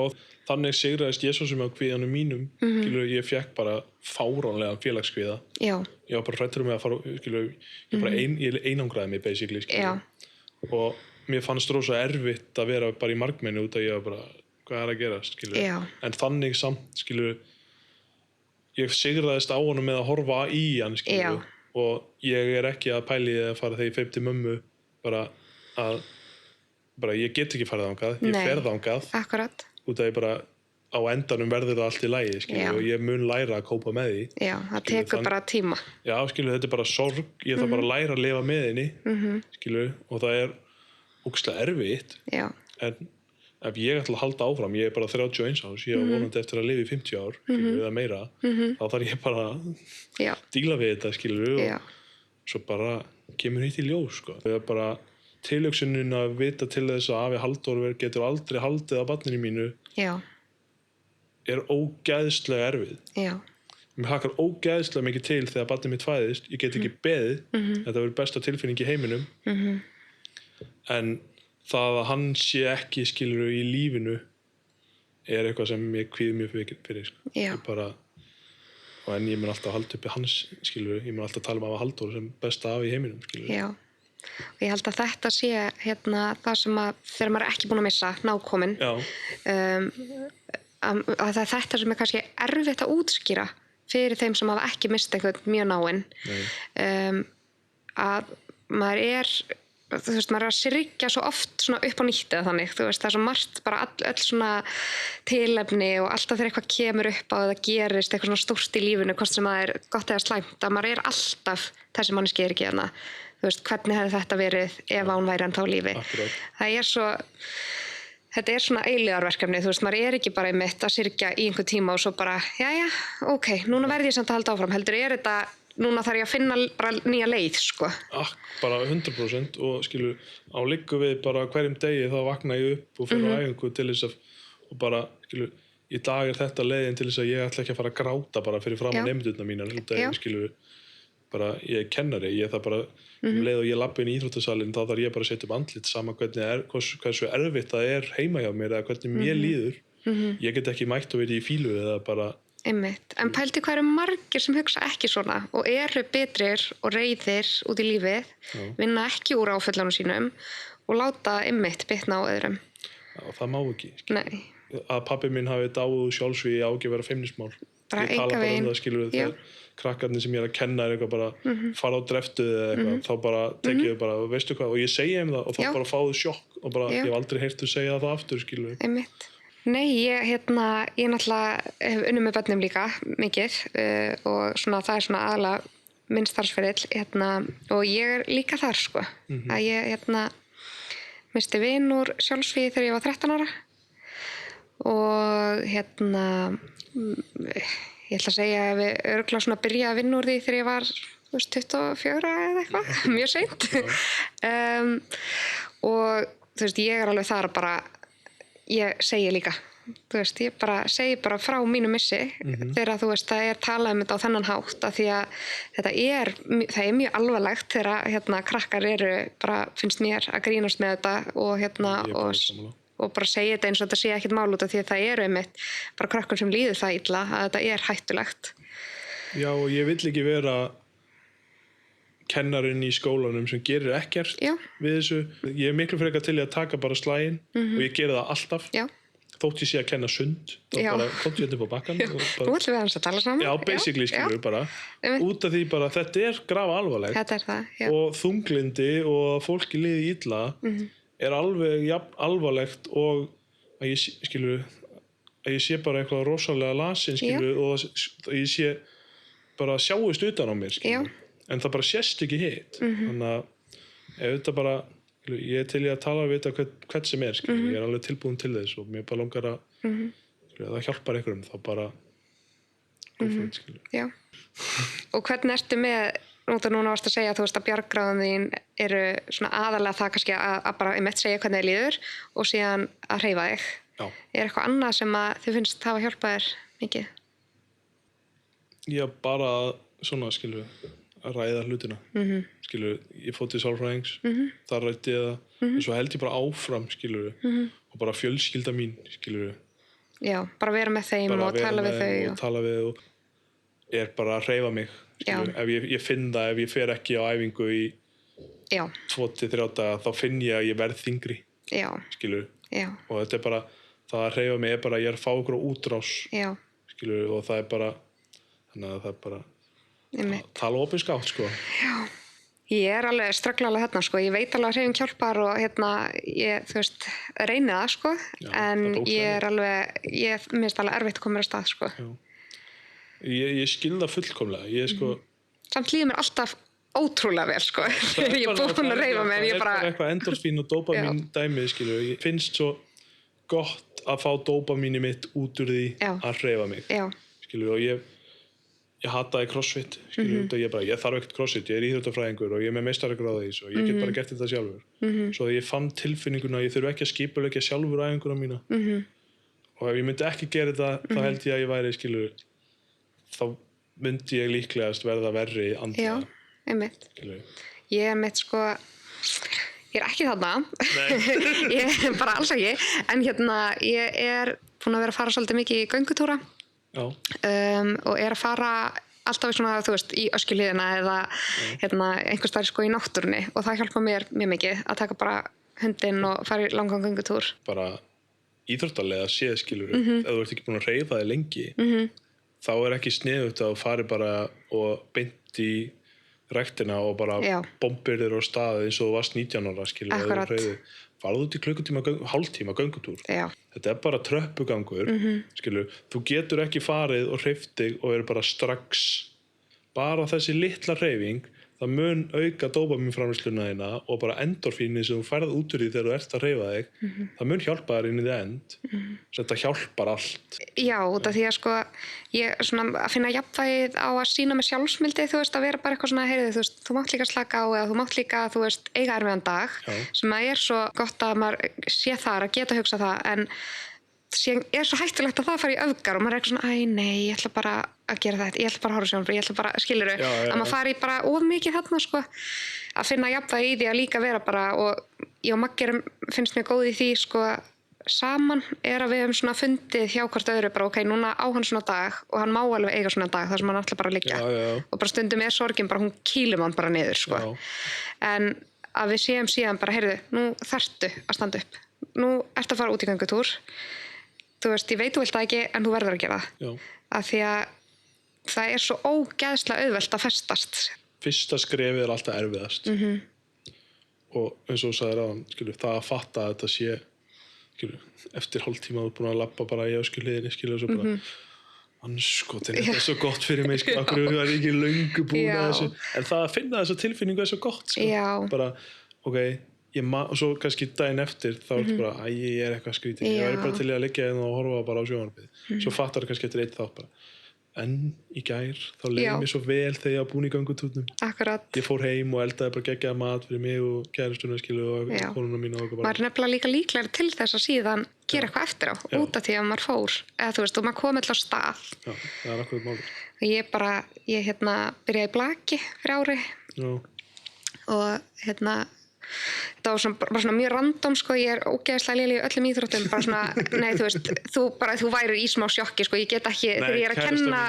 þannig sigraðist ég svo sem á kvíðanum mínum, skilur, ég fekk bara fáránlega félagskvíða. Já. Ég var bara hræddur með að fara, skilur, ég einangraði mig basically, skilur. Já. Og mér fannst rosa erfitt að vera bara í markmenni út af ég var bara, hvað er að gerast, skilur. Já. En þannig samt, skilur, ég sigraðist á honum með að horfa í hann skilur og ég er ekki að pæli að fara þegar ég fer til mömmu bara ég get ekki farið þangað ég fer þangað akkurat út af ég bara á endanum verður það allt í lagi skilur og ég mun læra að kópa með því það tekur bara tíma skilur þetta er bara sorg ég þarf bara að læra að lifa með henni skilur og það er ógeðslega erfitt en ef ég ætla að halda áfram, ég er bara 31 árs, ég er vonandi eftir að lifa í 50 ár, skilur eða meira, þá þarf ég bara að díla við þetta, skilur og svo bara kemur hitt í ljós, sko. Það er bara tilhugsunin að vita til þess að afi Halldór getur aldrei haldið á barninu mínu er ógeðslega erfið. Mér hlakkar ógeðslega mikið til þegar barnið mitt fæðist, ég get ekki beðið, þetta verður besta tilfinning í heiminum, en það að hann sé ekki skilur í lífinu er eitthvað sem ég kvíði mjög fyrir sko. Bara, en ég mun alltaf að halda uppi hans skilur, ég mun alltaf að tala um afa Halldór sem besta afi í heiminum skilur. Já, og ég held að þetta sé það sem að þegar maður er ekki búin að missa nákominn að það er þetta sem er kannski erfitt að útskýra fyrir þeim sem hafa ekki mist einhvern mjög náinn að maður er þú veist, maður er að syrgja svo oft svona upp á nýtt eða þannig, þú veist, það er svo margt bara öll svona tilefni og alltaf þegar eitthvað kemur upp á það gerist eitthvað svona stórt í lífinu, hvort sem það er gott eða slæmt, að maður er alltaf þessi manneskja er ekki hérna, þú veist, hvernig hefði þetta verið ef hún væri ennþá á lífi það er svo þetta er svona eilíðarverkefni, þú veist, maður er ekki bara einmitt að syrgja í einhver tíma og svo bara jæja, ok, núna verð ég samt að halda áfram heldur, er þetta núna þarf ég að finna bara nýja leið, sko. Bara 100% og skilur, á liggu við bara hverjum degi þá vakna ég upp og fer á æfingu til þess að og bara, skilur, í dag þetta leiðin til þess að ég ætla ekki að fara að gráta bara fyrir framan nemendurna mínar ég skilur bara, ég er kennari, ég það bara leið og ég labba inn í íþróttasalinn þá þarf ég bara að setja upp andlit sama hversu erfitt það er heima hjá mér eða hvernig mér líður ég get ekki mætt og verið í fílu eða bara Einmitt, en pældi hvað eru margir sem hugsa ekki svona og eru betrir og reiðir út í lífið, vinna ekki úr áföllunum sínum og láta einmitt bitna á öðrum. Já, það má ekki. Nei. Að pabbi minn hafi dáið sjálfsvígi á ekki að vera feimnismál. Bara ég tala bara veginn. Það, skilur þegar krakkarnir sem ég er að kenna er eitthvað bara fara á dreftuð eða eitthvað, þá bara tekið þau bara, veistu hvað, og ég segi það og þá bara fáðu sjokk og bara, ég hef aldrei heyrt þau segja það aftur, skilur. Einmitt. Nei, ég náttúrulega hef unnið með börnum líka mikið og svona, það er svona aðalega minn starfsferill og ég er líka þar sko að ég missti vin úr sjálfsvígi þegar ég var 13 ára og ég ætla að segja að við örugglega svona byrjaði að vinna úr því þegar ég var 24 eða eitthvað, mjög seint og þú veist, ég er alveg þar að bara ég segi líka, þú veist, ég bara segi bara frá mínu missi þegar þú veist, það er talað um þetta á þennan hátt af því að það er mjög alvarlegt þegar krakkar eru bara, finnst mér að grínast með þetta og og bara segja þetta eins og þetta sé ekkert mál út af því að það eru einmitt bara krakkum sem líður það illa að þetta er hættulegt. Já, og ég vill ekki vera kennarinn í skólanum sem gerir ekkert við þessu. Ég er miklu frekar til í að taka bara slaginn og ég geri það alltaf. Já. Þótt ég sé að kenna sund, þá bara komdu hérna upp á bakkann. Nú ætlum við að tala saman. Já, basically skilur við bara. Út af því bara, þetta er grafa alvarlegt. Þetta er það, já. Og þunglindi og fólki líði illa er alveg jafn alvarlegt og að ég sé bara eitthvað rosalega lasin, skilur og ég sé bara sjáist utan á mér, skilur. En það bara sést ekki hitt. Þannig að ef þetta bara ég er til í að tala við þetta hvert sem er, skilur. Ég er alveg tilbúin til þess og mér bara langar að það hjálpar einhverjum, þá bara go for it, skilur. Já. Og hvernig ertu með núna varst að segja þú veist að bjargráðin þín eru svona aðalega það kannski að bara einmitt segja hvernig þið líður og síðan að hreyfa þig. Já. Er eitthvað annað sem að þið finnst hafa hjálpað þér mikið? Já, bara svona, skilur að ræða hlutina. Skilur, ég fór til sálfræðings, þar ræddi ég það og svo held ég bara áfram, skilur og bara fjölskylda mín, skilur. Já, bara vera með þeim og tala við þau og tala við og er bara að hreyfa mig, skilur. Ef ég finn það, ef ég fer ekki á æfingu í 2-3 daga, þá finn ég að ég verð þyngri, skilur. Og þetta er bara, það að hreyfa mig er bara, ég er að fá okkur á útrás, skilur, og það er bara, þannig að það er bara að tala opinskátt, sko. Já, ég er alveg strögglalega þarna, sko. Ég veit alveg að hreyfing hjálpar og ég, þú veist, reyni það, sko. En ég er alveg, mér finnst alveg erfitt að koma mér að stað, sko. Já. Ég skil það fullkomlega. Ég, sko... Samt líður mér alltaf ótrúlega vel, sko. Ég er búin að hreyfa mig, ég bara... Það er eitthvað endorfín og dópamín dæmið, skilur. Ég finnst svo gott að fá dópamíni mitt út úr því að hreyfa mig. Skilur, og ég hataði crossfit, skilur, ég þarf ekkert crossfit, ég er íþróttafræðingur og ég er með meistaragráðu í þessu og ég get bara gert þetta sjálfur. Svo að ég fann tilfinninguna að ég þurfi ekki að skipuleggja sjálfur æfinguna mína. Og ef ég myndi ekki gera þetta, þá held ég að ég væri, skilur, þá myndi ég líklegast verða verri andlega. Já, einmitt. Ég er mitt, sko, ég er ekki þarna. Ég er bara alls ekki, en ég er búin að vera að fara svolítið mikið í göngutúra. Og er að fara alltaf í svona, þú veist, í öskjuhlíðina eða einhvers staðar sko í náttúrunni og það hjálpa mér mjög mikið að taka bara hundinn og fara í langan göngutúr. Bara íþróttalega séð, skilur, ef þú ert ekki búin að hreyfa þig lengi, þá er ekki sniðugt að þú fari bara og beint í ræktina og bara bombir þér á stað eins og þú varst 19 ára, skilur. Akkurat. Farðu út í klukkutíma, hálftíma göngutúr. Þetta er bara tröppugangur, skilur. Þú getur ekki farið og hreyft þig og er bara strax. Bara þessi litla hreyfing, það mun auka dópamínframleiðsluna þína og bara endorfíni sem þú færð út úr því þegar þú ert að hreyfa þig, það mun hjálpa þér inn í the end. Þetta hjálpar allt. Já, út af því að sko, ég svona að finna jafnvægið á að sýna með sjálfsmildi, þú veist, að vera bara eitthvað svona, heyrðu, þú veist, þú mátt líka slaka á eða þú mátt líka, þú veist, eiga erfiðan dag, sem að er svo gott að maður sé þar að geta hugsað það, en síðan svo hættulegt að það fara í öfgar og maður eitthvað svona, æ nei, ég ætla bara að gera þetta, ég ætla bara að horfa sjónvarp, ég ætla bara, skilurðu, að maður fari bara of mikið þarna, sko, að finna jafnvægi í því að líka vera bara, og ég og Maggi finnst mér góð í því, sko, saman að við höfum svona fundið hjá hvort öðru bara, ok, núna á hann svona dag og hann má alveg eiga svona dag þar sem hann ætla bara að liggja og bara stundum sorgin bara, hún kýlum hann bara niður, sko, en að við séum síðan bara, heyrðu, nú þarftu að standa upp, nú ertu að fara út í göngutúr, þú veist, ég veit þú vilt það ekki en þú verður að gera það, af því að það svo ógeðslega auðvelt að festast. Fyrsta skrefið alltaf erfiðast og eins og þú sagðir áðan, skilur, það að fatta að þetta sé, skilur, eftir hálftíma þú búin að labba bara í öskuhliðinni, skilur, og svo bara anskotin, þetta svo gott fyrir mig, skilur, akkur var ég ekki löngu búin að þessu, en það að finna þessa tilfinningu svo gott, skilur, bara, ok, og svo kannski daginn eftir þá ertu bara, ég eitthvað skrítið, ég væri bara til að liggja hérna og horfa bara á sjónvarpið, svo fattar kannski eftir eitt þátt bara, en í gær þá leið mér svo vel þegar ég var búin í göngutúrnum. Akkurat. Ég fór heim og eldaði bara geggjaða mat fyrir mig og kærustuna, skilur, og konuna mína og bara. Maður nefnilega líka líklegri til þess að síðan gera eitthvað eftir á, út af því að maður fór, eða þú veist, og maður kom alltaf á stað. Já, það akkurat málið. Ég byrjaði í blaki fyrir ári. Já. Og þetta var bara svona mjög random, sko, ég ógeðslega léleg í öllum íþróttum, bara svona, nei, þú veist, þú værir í smá sjokki, sko, ég get ekki, þegar ég að kenna,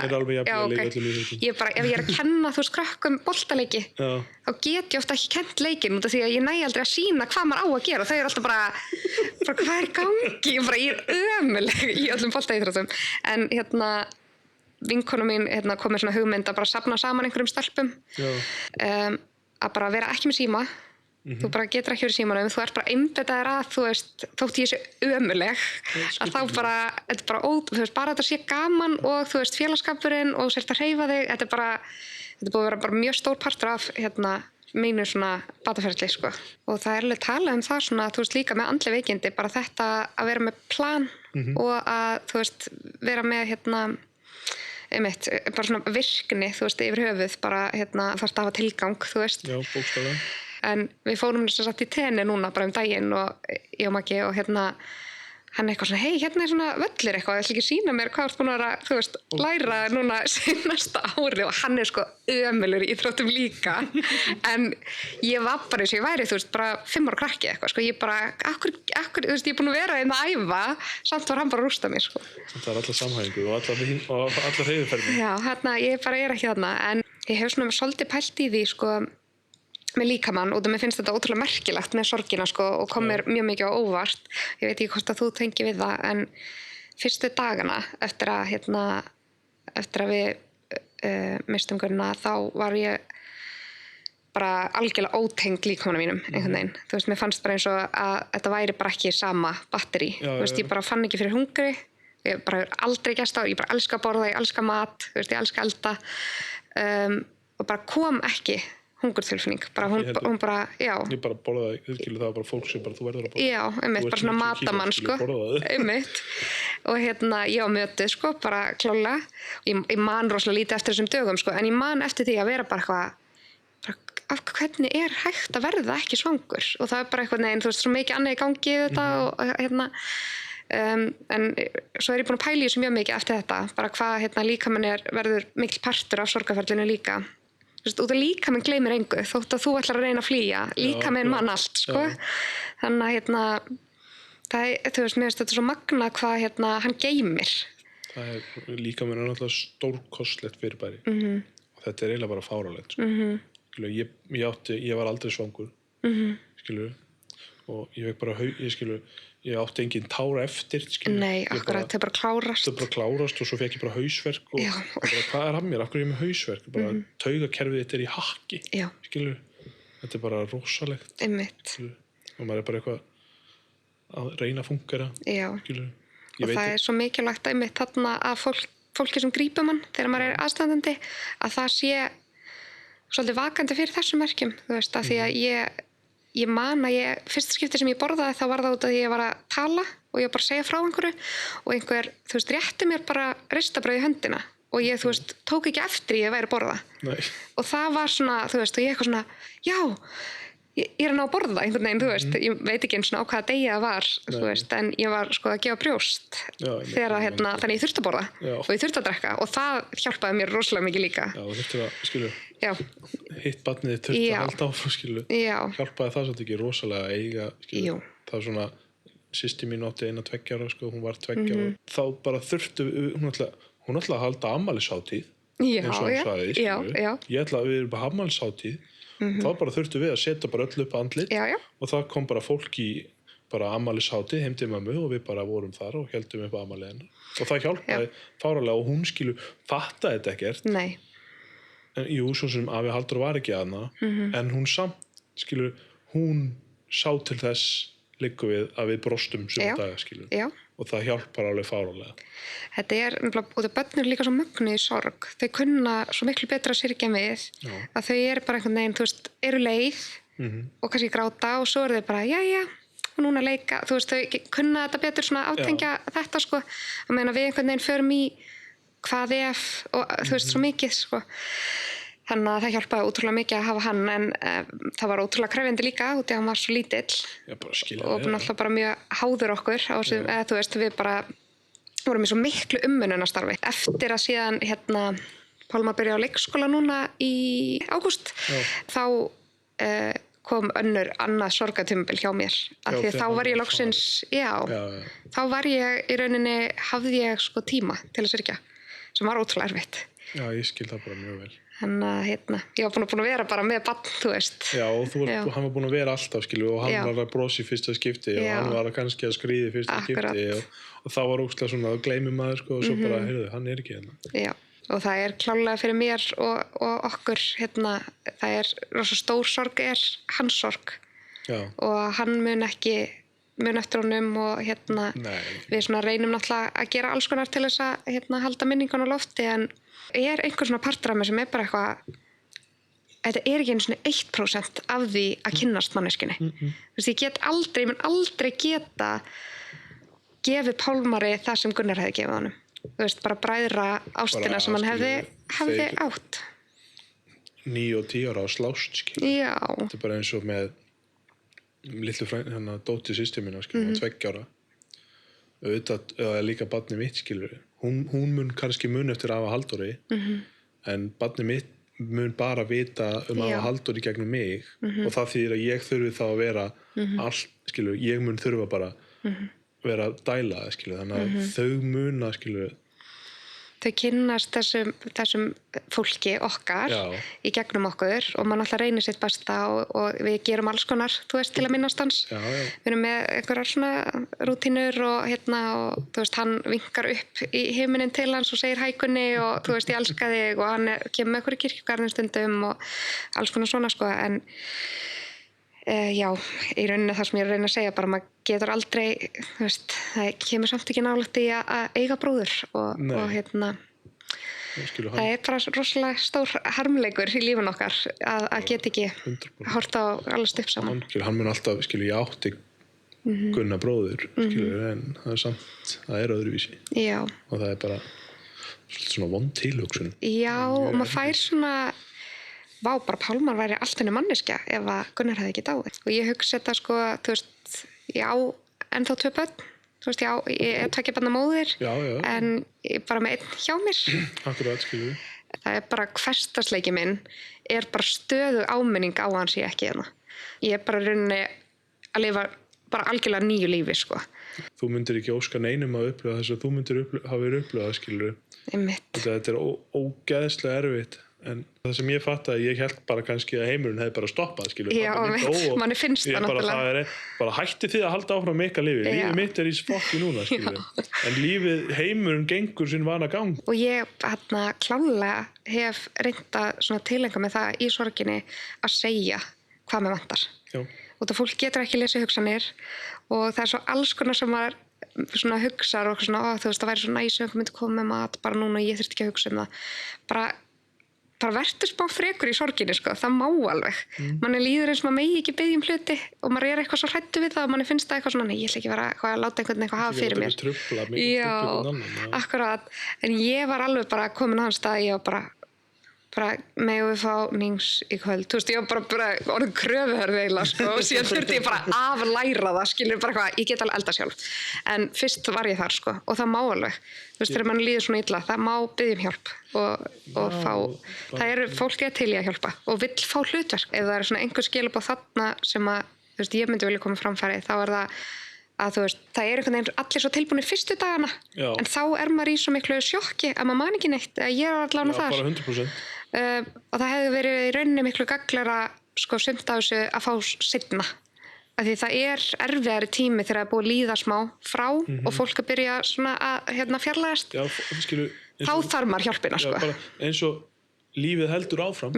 ég bara, ef ég að kenna, þú veist, krökkum boltaleiki, þá get ég ofta ekki kennt leikinn, út af því að ég næ aldrei að sýna hvað maður á að gera, og þau alltaf bara hvað gangi, ég ömuleg í öllum boltaíþróttum, en vinkona mín kom með svona hugmynd að bara safna saman einhverjum stelpum, að bara vera ekki með síma. Þú bara getur ekki verið í símanum, þú ert bara einbeitaður að, þú veist, þótt ég sé ömuleg, að þá bara, þetta þú veist, bara þetta sé gaman og þú veist, félagskapurinn og sért að hreyfa þig, þetta búið að vera bara mjög stór partur af, mínu svona bataferli, sko. Og það alveg talað það svona, þú veist, líka með andleg veikindi, bara þetta að vera með plan og að, þú veist, vera með, bara svona virkni, þú veist, yfir höfuð, bara, þarftu að hafa tilgang, þú veist. Já, bókstaflega. En við fórum satt í tenni núna bara daginn og ég og Maggi og hann eitthvað svona, hei, svona völlir eitthvað, ég ætla ekki að sýna mér hvað þú ert búin að, þú veist, læra núna næsta ári og hann sko ömulur í íþróttum líka, en ég var bara eins og ég væri, þú veist, bara 5 ára krakki eitthvað, sko, ég bara, akkur, þú veist, ég er búin að vera að æfa, samt var hann bara að rústa mér, sko. Það alla samhæfingu og alla hreyfiferðir. Já, ég bara er ekki þarna, en ég hef svona svolítið pælt í því, sko, með líkamann og mér finnst þetta ótrúlega merkilegt með sorgina, sko, og kom mér mjög mikið á óvart. Ég veit ekki hvort að þú tengir við það, en fyrstu dagana eftir að við mistum Gunna, þá var ég bara algjörlega ótengd líkamanum mínum einhvern veginn. Þú veist, mér fannst bara eins og að þetta væri bara ekki sama batteri. Þú veist, ég bara fann ekki fyrir hungri, ég bara aldrei gæst á, ég bara elska að borða, ég elska mat, þú veist, ég elska að elda, og bara kom ekki hungurtilfinning, bara hún bara, já. Ég bara borðaði, það var bara fólk sem bara, þú verður að borða. Já, einmitt, bara svona matamann, sko. Einmitt. Og ég á mötu, sko, bara klálega. Ég man rosalega lítið eftir þessum dögum, sko, en ég man eftir því að vera bara eitthvað, hvernig er hægt að verða ekki svangur? Og það bara eitthvað, þú veist, svo mikið annað í gangi í þetta og en svo ég búin að pæla í þessu mjög mikið eftir þetta, bara hvað líkamann verður mikil partur af sorgarferlinu líka. Út af líkaminn gleymir engu, þótt að þú ætlar að reyna að flýja, líkaminn mann allt, sko. Þannig að þú veist, mér finnst þetta svo magna hvað hann geymir. Líkaminn náttúrulega stórkostlegt fyrirbæri og þetta eiginlega bara fáránlegt, sko. Ég var aldrei svangur, skilur, og ég átti engin tára eftir, skilur. Nei, akkurat, það bara klárast. Það bara klárast og svo fekk ég bara hausverk og bara, hvað að mér? Af hverju er ég með hausverk? Bara taugakerfið þetta í hakki, skilur. Þetta bara rosalegt. Einmitt. Og maður bara eitthvað að reyna að fungera, skilur. Og það svo mikilvægt einmitt þarna að fólki sem grípur mann þegar maður aðstandandi, að það sé svolítið vakandi fyrir þessum merkjum, þú veist, að því að ég man að fyrsta skipti sem ég borðaði þá var það út að ég var að tala og ég var bara að segja frá einhverju og einhver, þú veist, rétti mér bara ristabrauð í höndina og ég, þú veist, tók ekki eftir ég væri að borða. Nei. Og það var svona, þú veist, og ég eitthvað svona, já, ég að ná að borða einhvern veginn, þú veist, ég veit ekki eins og á hvaða degi það var, þú veist, en ég var sko að gefa brjóst þegar þannig ég þurfti að borða og ég þurfti að drekka og það hjálpaði mér rosalega mikið líka. Já, þú þurfti að, hitt barnið þurfti að halda áfram, hjálpaði það svolítið ekki rosalega að eiga, það var svona, systir mín átti 1-2 ára, sko, hún var 2 ára, þá bara þurftu, hún ætlaði að halda afmælishátíð, eins og hún sagði, ég ætlaði að við erum bara afmælishátíð, þá bara þurftu við að setja bara öll upp andlit og það kom bara fólk í bara afmælishátíð heim til mömmu og við bara vorum þar og héldum upp afmælið hennar og það hjálpaði fáralega og hún fattaði þetta ekkert. Nei. En jú, svo sem afi Halldór var ekki aðna en hún samt, hún sá til þess liggur við að við brostum suma daga, og það hjálpar alveg fáralega. Þetta og það börnur líka svo mögnu í sorg, þau kunna svo miklu betra að syrgja við að þau eru bara einhvern veginn, þú veist, eru leið og kannski gráta og svo eru þau bara, jæja, og núna leika, þú veist, þau kunna þetta betur svona átengja þetta, sko, að meina við einhvern veginn förum í hvað ef og þú veist, svo mikið, sko. Þannig að það hjálpaði ótrúlega mikið að hafa hann en það var ótrúlega krefjandi líka út í að hann var svo lítill og náttúrulega bara mjög háður okkur á þessu, eða þú veist, við bara vorum í svo miklu umönnunastarfi. Eftir að síðan Pálmar byrja á leikskóla núna í ágúst, þá kom annað sorgartímabil hjá mér. Af því að þá var ég loksins, þá var ég í rauninni, hafði ég sko tíma til að syrgja, sem var ótrúlega erfitt. Já, ég skil það bara mjög vel. Þannig að ég var búin að vera bara með barn, þú veist. Já, og hann var búin að vera alltaf, og hann var að brosa í fyrsta skipti og hann var kannski að skríða í fyrsta skipti og það var ógeðslega svona að gleymi maður, og svo bara, heyrðu, hann er ekki hérna. Já, og það er klárlega fyrir mér og okkur, það er rosa stór sorg, hans sorg. Já. Og hann mun eftir honum og við svona reynum náttúrulega að gera alls konar til þess að halda minningan á lofti, en einhver svona partur af mér sem bara eitthvað, þetta ekki einu svona 1% af því að kynnast manneskjunni. Þú veist, ég mun aldrei geta gefið Pálmari það sem Gunnar hefði gefið honum. Þú veist, bara bræðra ástina sem hann hefði átt. 9 og 10 ára á slást, Já. Þetta bara eins og með litlu frænd, dóttir systir mína, 2 ára. Auðvitað, eða líka barnið mitt, hún mun kannski eftir afa Halldóri, en barnið mitt mun bara vita afa Halldóri gegnum mig, og það þýðir að ég þurfi þá að vera allt, ég mun þurfa bara vera að dæla það, þannig að þau muna, Þau kynnast þessum fólki okkar í gegnum okkur og maður alltaf reynir sitt besta og við gerum alls konar, þú veist, til að minnast hans. Við erum með einhverjar svona rútínur og þú veist, hann vinkar upp í himinninn til hans og segir hækunni og þú veist, ég elska þig og hann kemur með okkur í kirkjugarðin stundum og alls konar svona, sko, en já, í rauninni það sem ég reyna að segja, bara maður getur aldrei, þú veist, það kemur samt ekki nálægt í að eiga bróður og það bara rosalega stór harmleikur í lífun okkar að geta ekki horft á alveg upp saman. Hann mun alltaf, ég átti Gunnar bróður, en það samt, það öðruvísi. Já. Og það bara svona vond tilhugsun. Já, og maður fær svona bara Pálmar væri allt henni manneskja ef að Gunnar hefði ekki dáið. Og ég hugsa þetta, sko, þú veist, ég á ennþá 2 börn, þú veist, ég 2 barna móðir, en ég bara með 1 hjá mér. Akkurat, við. Það bara hversdagsleiki minn bara stöðug áminning á hans ég ekki hérna. Ég bara rauninni að lifa bara algjörlega nýju lífi, sko. Þú myndir ekki óska neinum að upplifa þess að þú myndir hafa verið upplifað, skilur. Þetta ógeðslega erfitt. En það sem ég fattaði, ég held bara kannski að heimurinn hefði bara stoppað, skilur. Já, manni finnst það náttúrulega. Bara hætti þið að halda áfram ykkar lífi. Lífið mitt í fokki núna, skilur. En heimurinn gengur sinn vana gang. Og ég klárlega hef reynt að tilenga með það í sorginni að segja hvað mig vantar. Já. Og það fólk getur ekki lesið hugsanir og það svo alls konar sem maður svona hugsar og svona, þú veist, það væri svo næs ef einhver myndi koma með mat bara núna og ég þurfti ekki að hugsa það. Bara verður spá frekur í sorginni, sko, það má alveg. Manni líður eins og maður megi ekki biðja hluti og maður eitthvað svo hræddur við það og manni finnst það eitthvað svona, nei, ég ætla ekki vera að láta einhvern eitthvað hafa fyrir mér. Já, akkurat. En ég var alveg bara komin á þann stað, ég var bara, bara megum við fá nýngs í kvöld, þú veist, ég var bara orðin kröfuhörð eiginlega, sko, og síðan þurfti ég bara að læra það, skilur, bara eitthvað, ég get alveg elda sjálf, en fyrst var ég þar, sko, og það má alveg, þú veist, þegar mann líður svona illa, það má biðja hjálp og fá, það eru fólk til í að hjálpa og vill fá hlutverk, ef það er svona einhver skilaboð þarna sem að, þú veist, ég myndi vilja koma framfæri, þá er það að þú veist, það er einhvern veginn allir svo tilbúinir fyrstu dagana, en þá er maður í svo miklu sjokki að maður man ekki neitt, að ég er allavega þar. Já, bara 100%. Og það hefði verið í rauninni miklu gagnlegra, sko, sumt af þessu að fá seinna. Af því það er erfiðari tími þegar það er búið að líða smá frá og fólk að byrja svona að fjarlægast. Já, skilu. Þá þarf maður hjálpina, sko. Já, bara eins og lífið heldur áfram,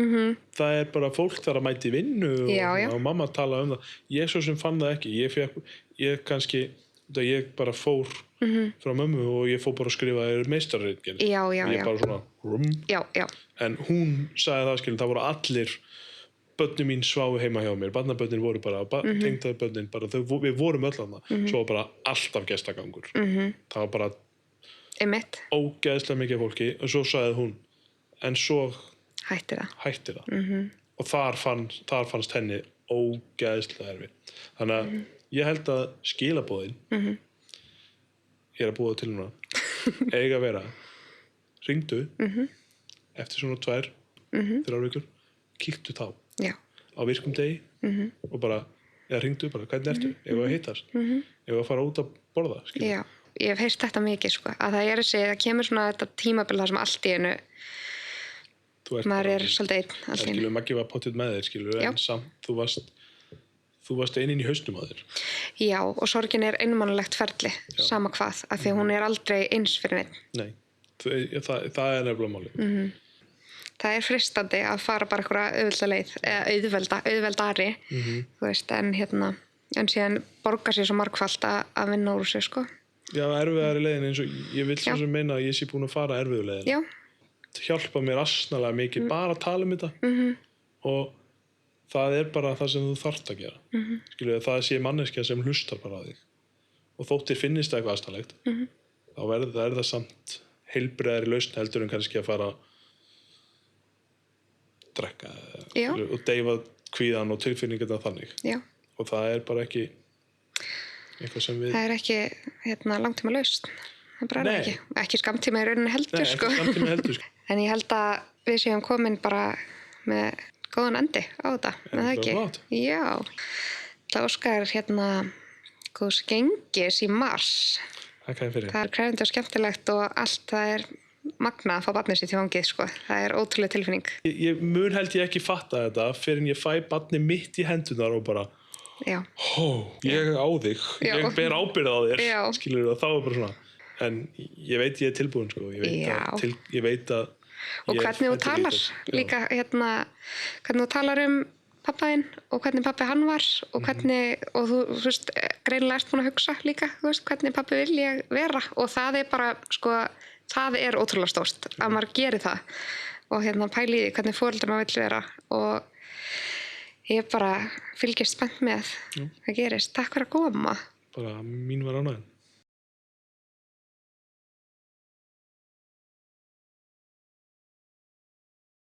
það er bara fólk þar að mæti vinnu og mamma tala það. Ég svo sem fann það ekki, ég bara fór frá mömmu og ég fór bara að skrifa meistararitgerð. Ég bara svona, en hún sagði það, skilur, það voru allir, börnin mín sváfu heima hjá mér, barnabörnin voru bara, tengdaði börnin, bara, við vorum öll þarna, svo var bara alltaf gestagangur. Það var bara ógeðslega mikið fólki og svo sagði hún, en svo hætti það. Og þar fannst henni ógeðslega erfitt. Þannig að ég held að skilaboðin ég er að búa til núna eiga að vera hringdu eftir svona 2-3 vikur, kíktu þá á virkum degi og bara, hringdu bara, hvernig ertu? Ég var að hittast, ég var að fara út að borða, skilur. Já, ég hef heyrt þetta mikið, sko, að það það kemur svona þetta tímabil þar sem allt í einu maður er svolítið einn allt í einu. Skilur, Maggi var pottet með þér, skilur, en samt, þú varst einin í hausnum á þér. Já, og sorgin er einmannlegt ferli, sama hvað, af því hún er aldrei eins fyrir neinn. Nei, það er nefnilega máli. Það er freistandi að fara bara einhverja auðvelda leið, eða auðveldari, þú veist, en síðan borgar sér svo margfalt að vinna úr þessu, sko. Já, erfiðari leiðin, eins og ég vil svo sem meina að ég sé búin að fara erfiðu leiðin. Já. Hjálpa mér asnalega mikið, bara að tala um þetta og það er bara það sem þú þarft að gera. Skilur, það sé manneskja sem hlustar bara á þig og þóttir finnist það eitthvað astanlegt þá er það samt heilbrigðari lausn heldur en kannski að fara að drekka og deyfa kvíðan og tilfinningarna þannig. Já. Og það er bara ekki eitthvað sem við það er ekki langtíma lausn. Það bara er ekki skammtíma í rauninni heldur. Nei, ekki skammtíma heldur, sko. En ég held að við séum komin bara með góðan endi á þetta, með það ekki? Flott. Já. Það óskar góðs gengis í mars. Það er krefjandi og skemmtilegt og allt það er magnað að fá barnið sitt í fangið, sko. Það er ótrúleg tilfinning. Ég held ég ekki fatta þetta fyrir en ég fæ barnið mitt í hendunar og bara ég á þig, ég ber ábyrgð á þér, skilur það, þá er bara svona. En ég veit ég er tilbúin, sko. Ég veit að og hvernig þú talar líka hvernig þú talar pappaðinn og hvernig pappi hann var og hvernig, og þú veist greinilega ert búin að hugsa líka, þú veist, hvernig pappi vil ég vera og það er bara, sko, það er ótrúlega stórt að maður geri það og pæli í því hvernig foreldrar maður vill vera og ég bara fylgist spennt með hvað gerist. Takk fyrir að koma. Bara mín var ánægðin.